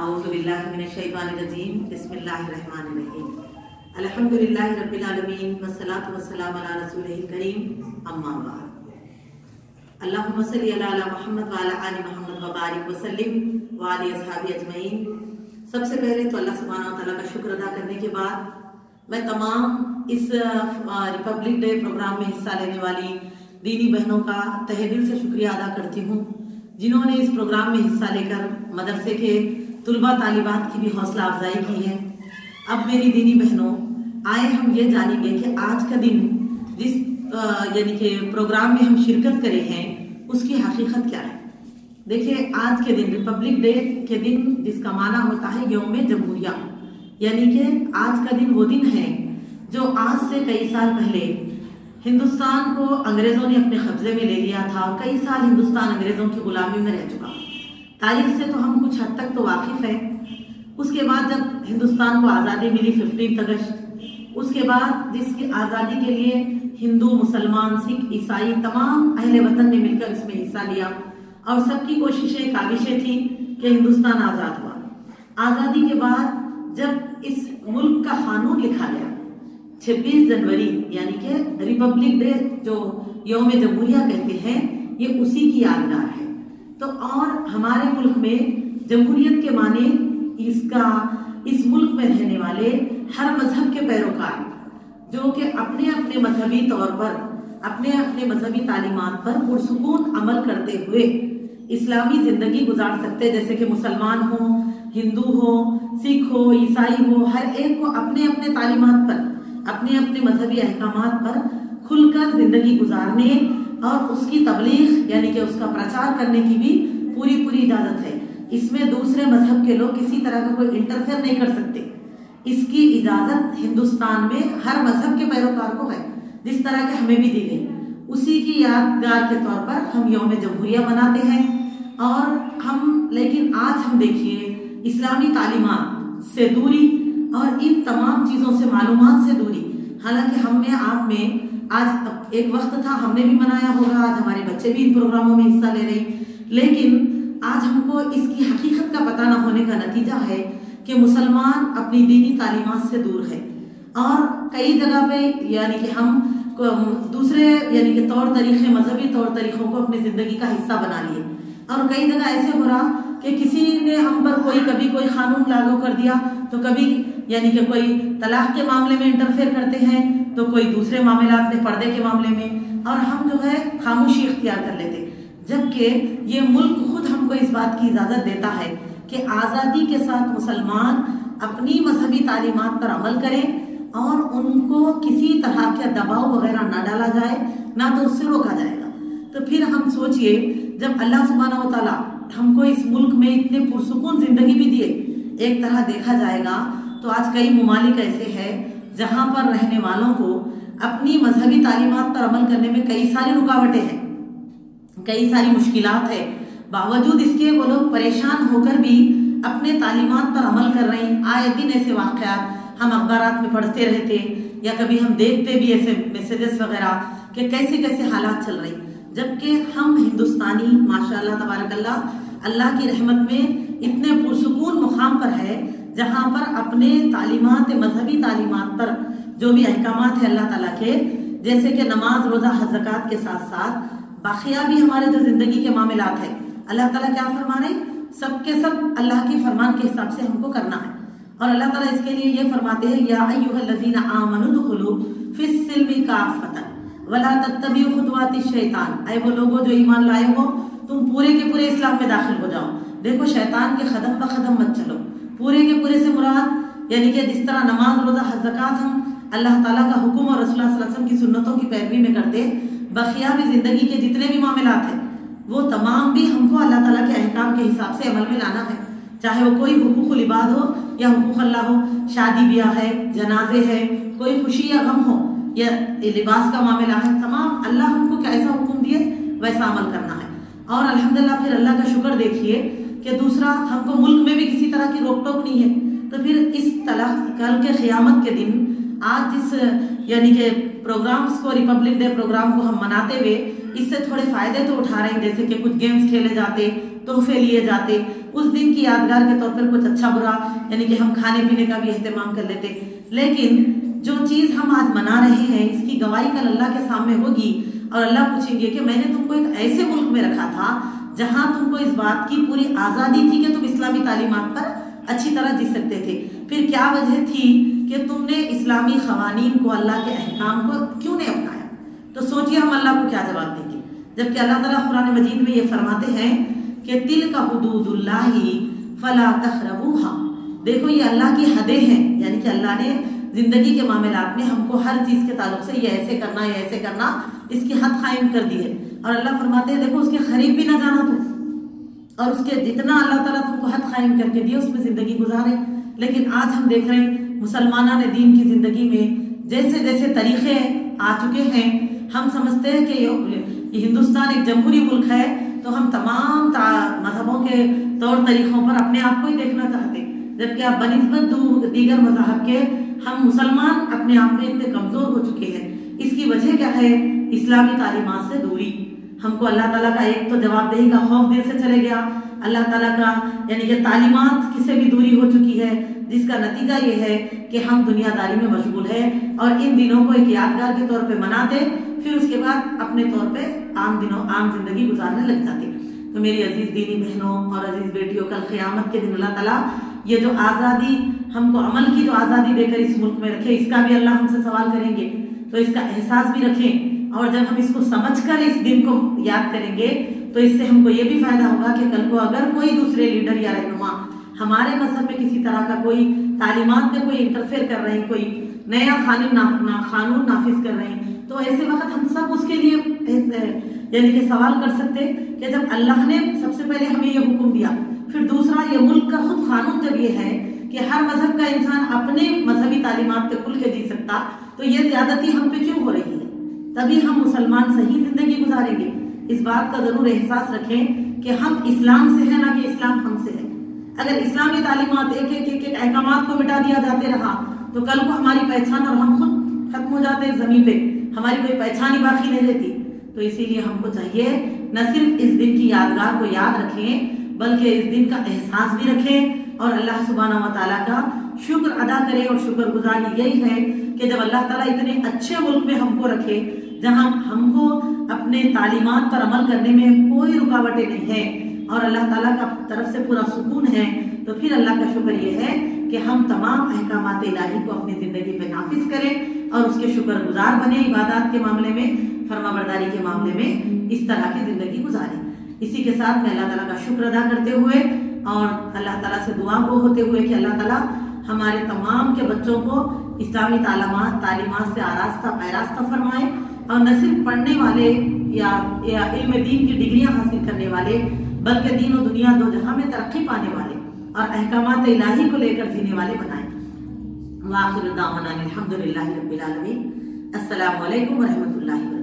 औज़ुबिल्लाहिमिनश्शैतानिर्रजीम बिस्मिल्लाहिर्रहमानिर्रहीम अल्हम्दुलिल्लाहि रब्बिल आलमीन वस्सलातु वस्सलामु अला रसूलिहिल करीम अम्मा बाद। अल्लाहुम्मा सल्लि अला मुहम्मद व अला आलि मुहम्मद व बारिक व सल्लिम व आलि अस्हाबी अजमईन। सबसे पहले तो अल्लाह सुब्हानहू व तआला का शुक्र अदा करने के बाद मैं तमाम इस रिपब्लिक डे प्रोग्राम में हिस्सा लेने वाली दीनी बहनों का तहे दिल से शुक्रिया अदा करती हूँ, जिन्होंने इस प्रोग्राम में हिस्सा लेकर मदरसे के तुलबा तालिबात की भी हौसला अफजाई की है। अब मेरी दीनी बहनों, आए हम ये जानेंगे कि आज का दिन जिस यानी कि प्रोग्राम में हम शिरकत करे हैं उसकी हकीकत क्या है। देखिए, आज के दिन रिपब्लिक डे के दिन जिसका माना होता है यौम जमहूरिया, यानी कि आज का दिन वो दिन है जो आज से कई साल पहले हिंदुस्तान को अंग्रेजों ने अपने कब्जे में ले लिया था और कई साल हिंदुस्तान अंग्रेजों की गुलामी में रह चुका। तारीख से तो हम कुछ हद तक तो वाकिफ है। उसके बाद जब हिंदुस्तान को आज़ादी मिली 15 अगस्त, उसके बाद जिसकी आज़ादी के लिए हिंदू, मुसलमान, सिख, ईसाई तमाम अहले वतन ने मिलकर इसमें हिस्सा लिया और सबकी कोशिशें काविशें थी कि हिंदुस्तान आज़ाद हुआ। आज़ादी के बाद जब इस मुल्क का कानून लिखा गया 26 जनवरी यानी कि रिपब्लिक डे जो यौम जमहूरिया कहते हैं, ये उसी की यादगार है। तो और हमारे मुल्क में जमहूरियत के माने इस मुल्क में रहने वाले हर मजहब के पैरोकार जो कि अपने अपने मजहबी तौर पर अपने अपने मजहबी तालीमात पर पुरसुकून अमल करते हुए इस्लामी जिंदगी गुजार सकते, जैसे कि मुसलमान हो, हिंदू हो, सिख हो, ईसाई हो, हर एक को अपने अपने तालीमात पर अपने अपने मजहबी अहकामात पर खुलकर जिंदगी गुजारने और उसकी तबलीग यानी कि उसका प्रचार करने की भी पूरी पूरी इजाजत है। इसमें दूसरे मजहब के लोग किसी तरह का कोई इंटरफेयर नहीं कर सकते। इसकी इजाजत हिंदुस्तान में हर मजहब के पैरोकार को है, जिस तरह के हमें भी दी गई। उसी की यादगार के तौर पर हम यौम जमहूरिया मनाते हैं। और लेकिन आज हम देखिए इस्लामी तालीमात से दूरी और इन तमाम चीजों से मालूमात से दूरी। हालांकि हमने आप में आज एक वक्त था, हमने भी मनाया होगा, आज हमारे बच्चे भी इन प्रोग्रामों में हिस्सा ले रहे हैं, लेकिन आज हमको इसकी हकीकत का पता न होने का नतीजा है कि मुसलमान अपनी दीनी तालीमात से दूर है और कई जगह पे यानी कि हम दूसरे यानी कि तौर तरीके, मजहबी तौर तरीकों को अपनी जिंदगी का हिस्सा बना लिए। और कई जगह ऐसे हो रहा कि किसी ने हम पर कभी कोई कानून लागू कर दिया, तो कभी यानी कि कोई तलाक के मामले में इंटरफेयर करते हैं, तो कोई दूसरे मामलात में, पर्दे के मामले में, और हम जो है खामोशी इख्तियार कर लेते। जबकि ये मुल्क खुद हमको इस बात की इजाजत देता है कि आज़ादी के साथ मुसलमान अपनी मजहबी तालीमात पर अमल करें और उनको किसी तरह का दबाव वगैरह ना डाला जाए, ना तो उससे रोका जाएगा। तो फिर हम सोचिए, जब अल्लाह सुब्हानहू व तआला हमको इस मुल्क में इतने पुरसुकून जिंदगी भी दिए, एक तरह देखा जाएगा तो आज कई मुमालिक ऐसे हैं जहां पर रहने वालों को अपनी मजहबी तालीमात पर अमल करने में कई सारी रुकावटें हैं, कई सारी मुश्किलात है। बावजूद इसके वो लोग परेशान होकर भी अपने तालीमात पर अमल कर रहे हैं। आए दिन ऐसे वाक़यात हम अखबारात में पढ़ते रहते या कभी हम देखते भी ऐसे मैसेजेस वगैरह कि कैसे कैसे हालात चल रहे, जबकि हम हिंदुस्तानी माशाअल्लाह तबारकल्लाह अल्लाह की रहमत में इतने पुरसुकून मुकाम पर है जहां पर अपने तालीमात, मजहबी तालीमात पर जो भी अहकामात है अल्लाह ताला के, जैसे कि नमाज, रोजा, हज, ज़कात के साथ साथ बाकिया भी हमारे जो जिंदगी के मामलात है, अल्लाह ताला क्या फरमा रहे, सब के सब अल्लाह के फरमान के हिसाब से हमको करना है। और अल्लाह ताला इसके लिए ये फरमाते हैं, या अय्युहल्लज़ीना आमनू दुखुलू फिस्सिल्मी काफ़तन वला तत्तबिउ खुतवातिश शैतान। ऐ वो लोगों जो ईमान लाए हो, तुम पूरे के पूरे इस्लाम में दाखिल हो जाओ। देखो, शैतान के कदम ब कदम मत चलो। पूरे के पूरे से मुराद यानी कि जिस तरह नमाज, रोजा, हज, ज़कात हम अल्लाह ताला का हुक्म और रसूलुल्लाह सल्लल्लाहु अलैहि वसल्लम की सुन्नतों की पैरवी में करते, बखिया भी जिंदगी के जितने भी मामलात हैं वो तमाम भी हमको अल्लाह ताला के अहकाम के हिसाब से अमल में लाना है। चाहे वो कोई हुकूकुल इबाद हो या हुकूक अल्लाह हो, शादी ब्याह है, जनाजे है, कोई खुशी या गम हो या लिबास का मामला है, तमाम अल्लाह हमको कैसा हुक्म दिए वैसा अमल करना है। और अल्हम्दुलिल्लाह फिर अल्लाह का शुक्र देखिए कि दूसरा, हमको मुल्क में भी किसी तरह की रोक टोक नहीं है। तो फिर इस कल के क़यामत के दिन आज जिस यानी कि प्रोग्राम्स को, रिपब्लिक डे प्रोग्राम को हम मनाते हुए इससे थोड़े फायदे तो उठा रहे हैं, जैसे कि कुछ गेम्स खेले जाते, तोहफे लिए जाते, उस दिन की यादगार के तौर पर कुछ अच्छा बुरा यानी कि हम खाने पीने का भी एहतमाम कर लेते। लेकिन जो चीज हम आज मना रहे हैं इसकी गवाही कल अल्लाह के सामने होगी और अल्लाह पूछेंगे कि मैंने तुमको एक ऐसे मुल्क में रखा था जहां तुमको इस बात की पूरी आजादी थी कि तुम इस्लामी तालीमात पर अच्छी तरह जी सकते थे, फिर क्या वजह थी कि तुमने इस्लामी खवानीन को, अल्लाह के अहकाम को क्यों नहीं अपनाया? तो सोचिए हम अल्लाह को क्या जवाब देंगे, जबकि अल्लाह ताला कुरान मजीद में ये फरमाते हैं कि तिल्का हुदूदुल्लाही फला तक़रबूहा। देखो ये अल्लाह की हदें हैं, यानी कि अल्लाह ने जिंदगी के मामलात में हमको हर चीज के ताल्लुक से ये ऐसे करना, ये ऐसे करना, इसकी हद कायम कर दी है। और अल्लाह फरमाते हैं देखो उसके करीब भी ना जाना तुम, और उसके जितना अल्लाह ताला तुमको हद कायम करके दिए उसमें जिंदगी गुजारे। लेकिन आज हम देख रहे हैं मुसलमाना ने दीन की जिंदगी में जैसे जैसे तरीके आ चुके हैं, हम समझते हैं कि ये हिंदुस्तान एक जमहूरी मुल्क है तो हम तमाम मजहबों के तौर तरीकों पर अपने आप को ही देखना चाहते हैं, जबकि आप बनिस्बत दीगर मजहब के हम मुसलमान अपने आप में इतने कमजोर हो चुके हैं। इसकी वजह क्या है? इस्लामी तालीमात से दूरी। हमको अल्लाह ताला का एक तो जवाबदेही का खौफ दिल से चले गया, अल्लाह ताला का यानी कि तालीमात की से भी दूरी हो चुकी है, जिसका नतीजा ये है कि हम दुनियादारी में मशगूल है और इन दिनों को एक यादगार के तौर पे मनाते, फिर उसके बाद अपने तौर पे आम जिंदगी गुजारने लग जाते। तो मेरी अजीज दीनी बहनों और अजीज बेटियों, कल क़यामत के दिन अल्लाह ताला ये जो आज़ादी हमको अमल की जो आज़ादी देकर इस मुल्क में रखे, इसका भी अल्लाह हमसे सवाल करेंगे। तो इसका एहसास भी रखें, और जब हम इसको समझकर इस दिन को याद करेंगे तो इससे हमको ये भी फायदा होगा कि कल को अगर कोई दूसरे लीडर या रहनुमा हमारे मजहब में किसी तरह का कोई तालीमात में कोई इंटरफेयर कर रहे हैं, कोई नया कानून नाफिज कर रहे हैं, तो ऐसे वक्त हम सब उसके लिए यानी कि सवाल कर सकते हैं कि जब अल्लाह ने सबसे पहले हमें ये हुक्म दिया, फिर दूसरा ये मुल्क का खुद कानून जब ये है कि हर मजहब का इंसान अपने मजहबी तालीमात पे खुल के जी सकता, तो ये ज्यादती हम पे क्यों हो रही है? तभी हम मुसलमान सही जिंदगी गुजारेंगे। इस बात का जरूर एहसास रखें कि हम इस्लाम से है, ना कि इस्लाम हमसे है। अगर इस्लामी तालीमात एक अहकामात को मिटा दिया जाते रहा तो कल को हमारी पहचान और हम खुद खत्म हो जाते जमीन पे, हमारी कोई पहचान ही बाकी नहीं रहती। तो इसीलिए हमको चाहिए न सिर्फ इस दिन की यादगार को याद रखें, बल्कि इस दिन का एहसास भी रखें और अल्लाह सुब्हानहू व तआला का शुक्र अदा करें। और शुक्रगुजारी यही है कि जब अल्लाह ताला इतने अच्छे मुल्क में हमको रखे, जहां हमको अपने तालीमात पर अमल करने में कोई रुकावटें नहीं है और अल्लाह ताला का तरफ से पूरा सुकून है, तो फिर अल्लाह का शुक्र ये है कि हम तमाम अहकामात इलाही को अपनी जिंदगी पे नाफिज करें और उसके शुक्रगुजार बने, इबादत के मामले में, फरमाबरदारी के मामले में इस तरह की जिंदगी गुजारें। इसी के साथ मैं अल्लाह ताला का शुक्र अदा करते हुए और अल्लाह ताला से दुआ को होते हुए कि अल्लाह ताला हमारे तमाम के बच्चों को इस्लामी तालीमात से आरास्ता फरमाए और न सिर्फ पढ़ने वाले या इल्म दीन की डिग्रियां हासिल करने वाले, बल्कि दीन और दुनिया दो जहां में तरक्की पाने वाले और अहकामात इलाही को लेकर जीने वाले बनाए। वाखिर दावाना अल्हम्दुलिल्लाहि रब्बिल आलमीन। अस्सलामु अलैकुम व रहमतुल्लाहि।